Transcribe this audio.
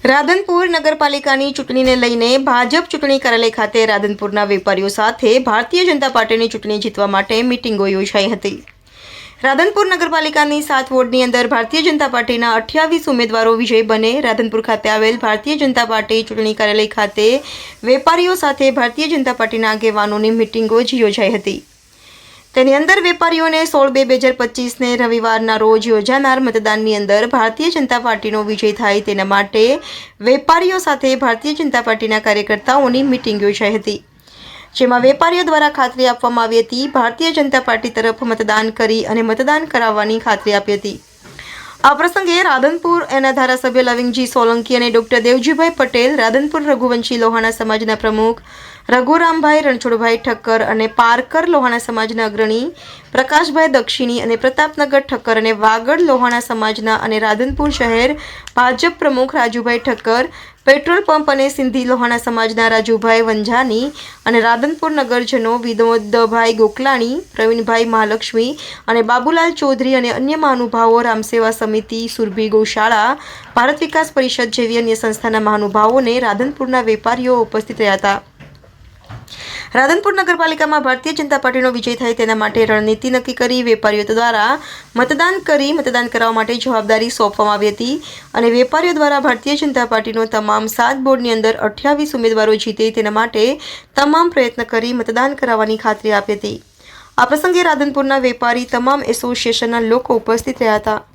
રાધનપુર નગરપાલિકાની ચૂંટણીને લઈને ભાજપ ચૂંટણી કાર્યાલય ખાતે રાધનપુરના વેપારીઓ સાથે ભારતીય જનતા પાર્ટીની ચૂંટણી જીતવા માટે મિટિંગો યોજાઈ હતી। રાધનપુર નગરપાલિકાની 7 વોર્ડની અંદર ભારતીય જનતા પાર્ટીના 28 ઉમેદવારો વિજય બને। રાધનપુર ખાતે આવેલ ભારતીય જનતા પાર્ટી ચૂંટણી કાર્યાલય ખાતે વેપારીઓ સાથે ભારતીય જનતા પાર્ટીના આગેવાનોની મિટિંગો યોજાઈ હતી। તેની અંદર વેપારીઓને 16/2/2025ને રવિવારના રોજ યોજાનાર મતદાનની અંદર ભારતીય જનતા પાર્ટીનો વિજય થાય તેના માટે વેપારીઓ સાથે ભારતીય જનતા પાર્ટીના કાર્યકર્તાઓની મિટિંગ યોજાઈ હતી, જેમાં વેપારીઓ દ્વારા ખાતરી આપવામાં આવી હતી ભારતીય જનતા પાર્ટી તરફ મતદાન કરી અને મતદાન કરાવવાની ખાતરી આપી હતી। આ પ્રસંગે રાધનપુર એના ધારાસભ્ય લવિંગજી સોલંકી અને ડોક્ટર દેવજીભાઈ પટેલ, રાધનપુર રઘુવંશી લોહાણા સમાજના પ્રમુખ રઘુરામભાઈ રણછોડભાઈ ઠક્કર અને પારકર લોહાણા સમાજના અગ્રણી પ્રકાશભાઈ દક્ષિણી અને પ્રતાપનગર ઠક્કર અને વાગડ લોહાણા સમાજના અને રાધનપુર શહેર ભાજપ પ્રમુખ રાજુભાઈ ઠક્કર, પેટ્રોલ પંપ અને સિંધી લોહાણા સમાજના રાજુભાઈ વંજાની અને રાધનપુર નગરજનો વિનોદભાઈ ગોકલાણી, પ્રવીણભાઈ મહાલક્ષ્મી અને બાબુલાલ ચૌધરી અને અન્ય મહાનુભાવો, રામસેવા સમિતિ, સુરભી ગૌશાળા, ભારત વિકાસ પરિષદ જેવી અન્ય સંસ્થાના મહાનુભાવોને રાધનપુરના વેપારીઓ ઉપસ્થિત રહ્યા હતા। રાધનપુર નગરપાલિકામાં ભારતીય જનતા પાર્ટીનો વિજય થાય તેના માટે રણનીતિ નક્કી કરી વેપારીઓ દ્વારા મતદાન કરાવવા માટે જવાબદારી સોંપવામાં આવી હતી અને વેપારીઓ દ્વારા ભારતીય જનતા પાર્ટીનો તમામ 7 બોર્ડની અંદર 28 ઉમેદવારો જીતે તેના માટે તમામ પ્રયત્ન કરી મતદાન કરાવવાની ખાતરી આપી હતી। આ પ્રસંગે રાધનપુરના વેપારી તમામ એસોસિએશનના લોકો ઉપસ્થિત રહ્યા હતા।